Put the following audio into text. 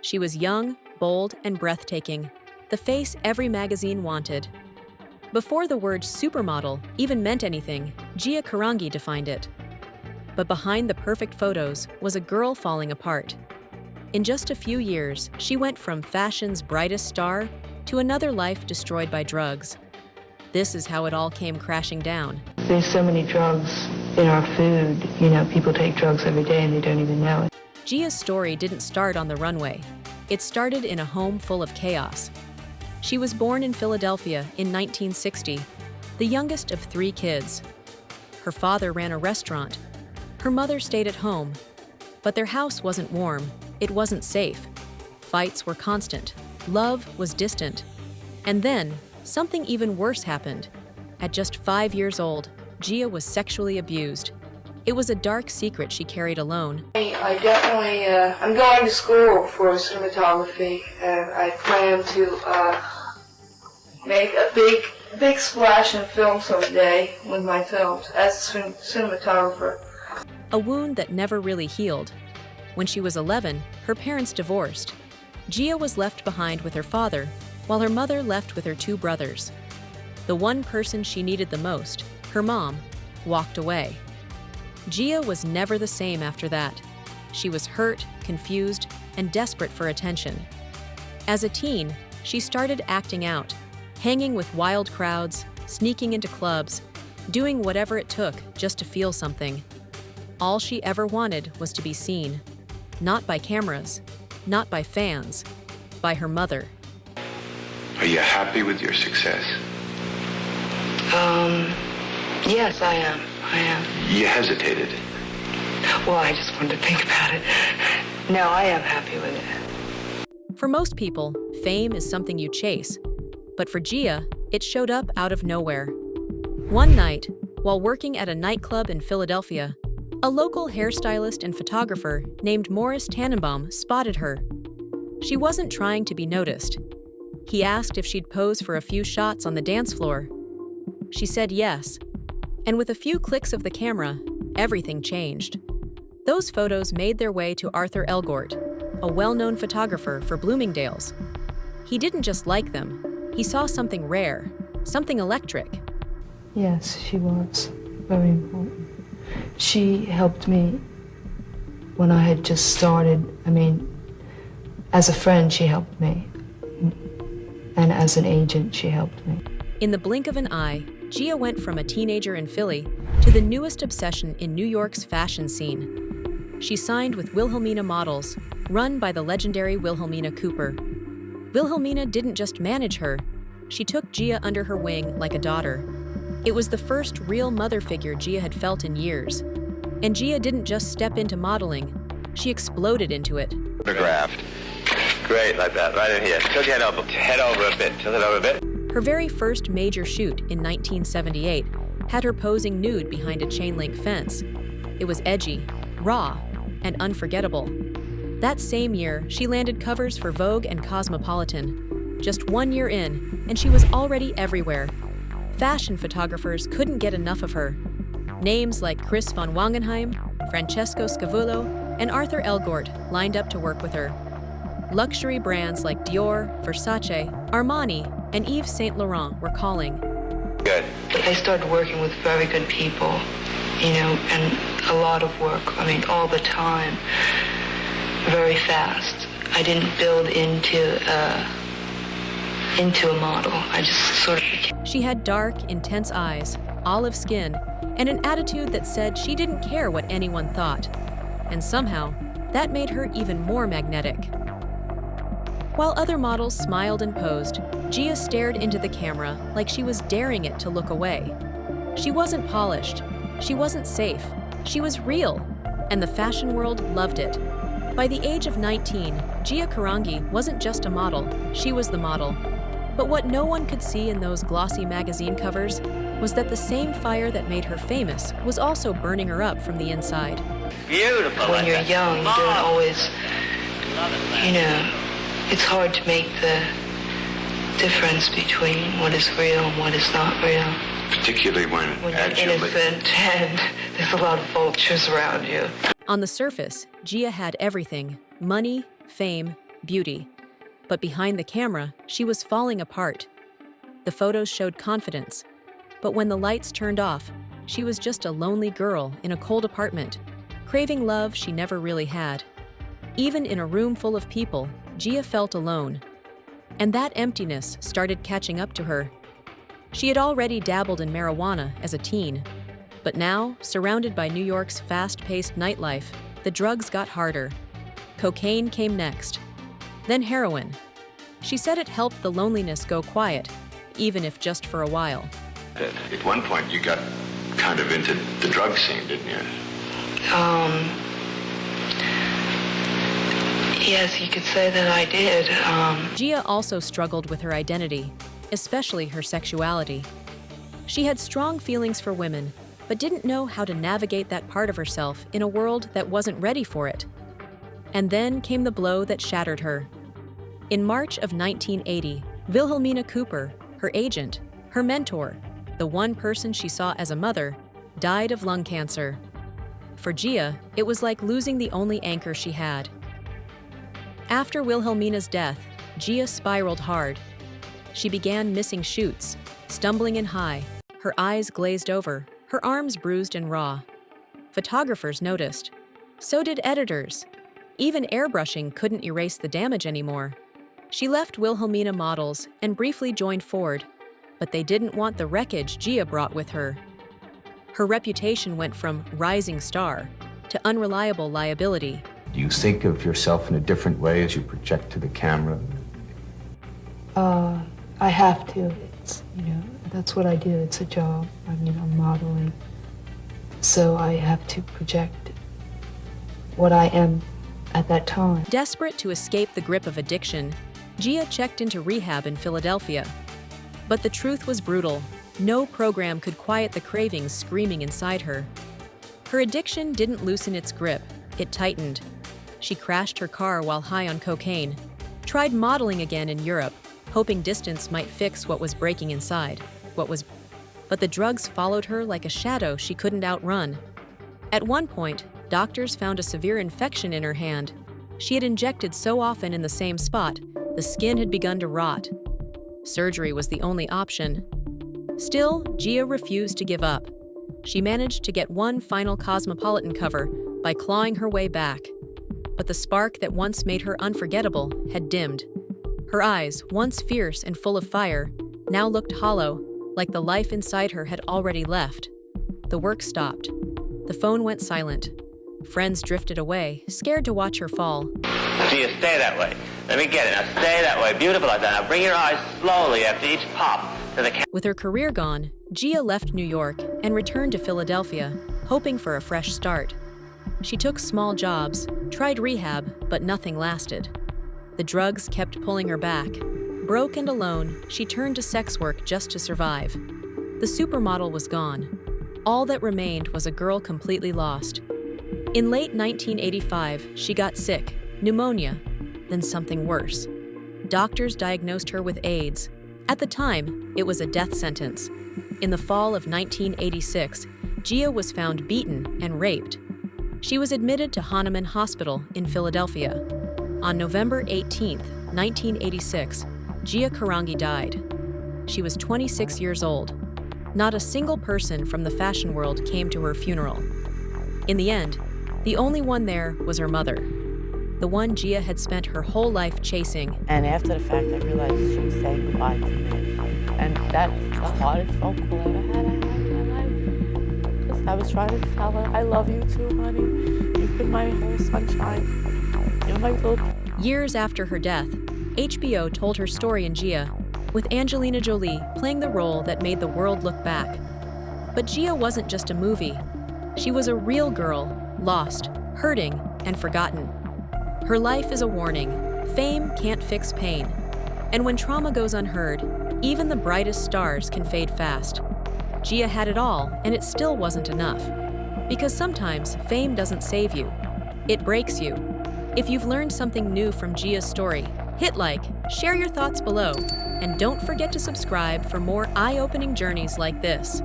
She was young, bold, and breathtaking, the face every magazine wanted. Before the word supermodel even meant anything, Gia Carangi defined it. But behind the perfect photos was a girl falling apart. In just a few years, she went from fashion's brightest star to another life destroyed by drugs. This is how it all came crashing down. There's so many drugs in our food. People take drugs every day and they don't even know it. Gia's story didn't start on the runway. It started in a home full of chaos. She was born in Philadelphia in 1960, the youngest of 3 kids. Her father ran a restaurant. Her mother stayed at home. But their house wasn't warm. It wasn't safe. Fights were constant. Love was distant. And then, something even worse happened. At just 5 years old, Gia was sexually abused. It was a dark secret she carried alone. I definitely, I'm going to school for cinematography, and I plan to make a big splash in film someday with my films as a cinematographer. A wound that never really healed. When she was 11, her parents divorced. Gia was left behind with her father, while her mother left with her 2 brothers. The one person she needed the most, her mom, walked away. Gia was never the same after that. She was hurt, confused, and desperate for attention. As a teen, she started acting out, hanging with wild crowds, sneaking into clubs, doing whatever it took just to feel something. All she ever wanted was to be seen. Not by cameras, not by fans, by her mother. Are you happy with your success? Yes, I am. You hesitated. Well, I just wanted to think about it. No, I am happy with it. For most people, fame is something you chase. But for Gia, it showed up out of nowhere. One night, while working at a nightclub in Philadelphia, a local hairstylist and photographer named Morris Tannenbaum spotted her. She wasn't trying to be noticed. He asked if she'd pose for a few shots on the dance floor. She said yes. And with a few clicks of the camera, everything changed. Those photos made their way to Arthur Elgort, a well-known photographer for Bloomingdale's. He didn't just like them. He saw something rare, something electric. Yes, she was very important. She helped me when I had just started. As a friend, she helped me. And as an agent, she helped me. In the blink of an eye, Gia went from a teenager in Philly to the newest obsession in New York's fashion scene. She signed with Wilhelmina Models, run by the legendary Wilhelmina Cooper. Wilhelmina didn't just manage her, she took Gia under her wing like a daughter. It was the first real mother figure Gia had felt in years. And Gia didn't just step into modeling, she exploded into it. Photographed. Great, like that, right in here. Tilt your head over a bit. Tilt it over a bit. Her very first major shoot in 1978 had her posing nude behind a chain-link fence. It was edgy, raw, and unforgettable. That same year, she landed covers for Vogue and Cosmopolitan. Just 1 year in, and she was already everywhere. Fashion photographers couldn't get enough of her. Names like Chris von Wangenheim, Francesco Scavullo, and Arthur Elgort lined up to work with her. Luxury brands like Dior, Versace, Armani, and Yves Saint Laurent were calling. Good. I started working with very good people, and a lot of work, all the time, very fast. I didn't build into a model. I just sort of... She had dark, intense eyes, olive skin, and an attitude that said she didn't care what anyone thought. And somehow, that made her even more magnetic. While other models smiled and posed, Gia stared into the camera like she was daring it to look away. She wasn't polished. She wasn't safe. She was real. And the fashion world loved it. By the age of 19, Gia Carangi wasn't just a model, she was the model. But what no one could see in those glossy magazine covers was that the same fire that made her famous was also burning her up from the inside. Beautiful. When you're young, you don't always, it's hard to make the difference between what is real and what is not real. Particularly when When you're actually... innocent and there's a lot of vultures around you. On the surface, Gia had everything: money, fame, beauty. But behind the camera, she was falling apart. The photos showed confidence. But when the lights turned off, she was just a lonely girl in a cold apartment, craving love she never really had. Even in a room full of people, Gia felt alone. And that emptiness started catching up to her. She had already dabbled in marijuana as a teen. But now, surrounded by New York's fast-paced nightlife, the drugs got harder. Cocaine came next. Then heroin. She said it helped the loneliness go quiet, even if just for a while. At one point, you got kind of into the drug scene, didn't you? Yes, you could say that I did. Gia also struggled with her identity, especially her sexuality. She had strong feelings for women, but didn't know how to navigate that part of herself in a world that wasn't ready for it. And then came the blow that shattered her. In March of 1980, Wilhelmina Cooper, her agent, her mentor, the one person she saw as a mother, died of lung cancer. For Gia, it was like losing the only anchor she had. After Wilhelmina's death, Gia spiraled hard. She began missing shoots, stumbling in high, her eyes glazed over, her arms bruised and raw. Photographers noticed. So did editors. Even airbrushing couldn't erase the damage anymore. She left Wilhelmina Models and briefly joined Ford, but they didn't want the wreckage Gia brought with her. Her reputation went from rising star to unreliable liability. Do you think of yourself in a different way as you project to the camera? I have to. It's, that's what I do. It's a job. I mean, I'm modeling. So I have to project what I am at that time. Desperate to escape the grip of addiction, Gia checked into rehab in Philadelphia. But the truth was brutal. No program could quiet the cravings screaming inside her. Her addiction didn't loosen its grip, it tightened. She crashed her car while high on cocaine, tried modeling again in Europe, hoping distance might fix what was breaking inside. But the drugs followed her like a shadow she couldn't outrun. At one point, doctors found a severe infection in her hand. She had injected so often in the same spot, the skin had begun to rot. Surgery was the only option. Still, Gia refused to give up. She managed to get one final Cosmopolitan cover by clawing her way back. But the spark that once made her unforgettable had dimmed. Her eyes, once fierce and full of fire, now looked hollow, like the life inside her had already left. The work stopped. The phone went silent. Friends drifted away, scared to watch her fall. Gia, stay that way. Let me get it. Now stay that way. Beautiful like that. Now bring your eyes slowly after each pop to the camera. With her career gone, Gia left New York and returned to Philadelphia, hoping for a fresh start. She took small jobs, tried rehab, but nothing lasted. The drugs kept pulling her back. Broke and alone, she turned to sex work just to survive. The supermodel was gone. All that remained was a girl completely lost. In late 1985, she got sick, pneumonia, then something worse. Doctors diagnosed her with AIDS. At the time, it was a death sentence. In the fall of 1986, Gia was found beaten and raped. She was admitted to Hahnemann Hospital in Philadelphia. On November 18, 1986, Gia Carangi died. She was 26 years old. Not a single person from the fashion world came to her funeral. In the end, the only one there was her mother, the one Gia had spent her whole life chasing. And after the fact, I realized she was saying goodbye to me. And that's the hardest phone call I ever had in my life. Because I was trying to tell her, I love you too, honey. You've been my whole sunshine. You're my little... Years after her death, HBO told her story in Gia, with Angelina Jolie playing the role that made the world look back. But Gia wasn't just a movie. She was a real girl, lost, hurting, and forgotten. Her life is a warning. Fame can't fix pain. And when trauma goes unheard, even the brightest stars can fade fast. Gia had it all, and it still wasn't enough. Because sometimes fame doesn't save you. It breaks you. If you've learned something new from Gia's story, hit like, share your thoughts below, and don't forget to subscribe for more eye-opening journeys like this.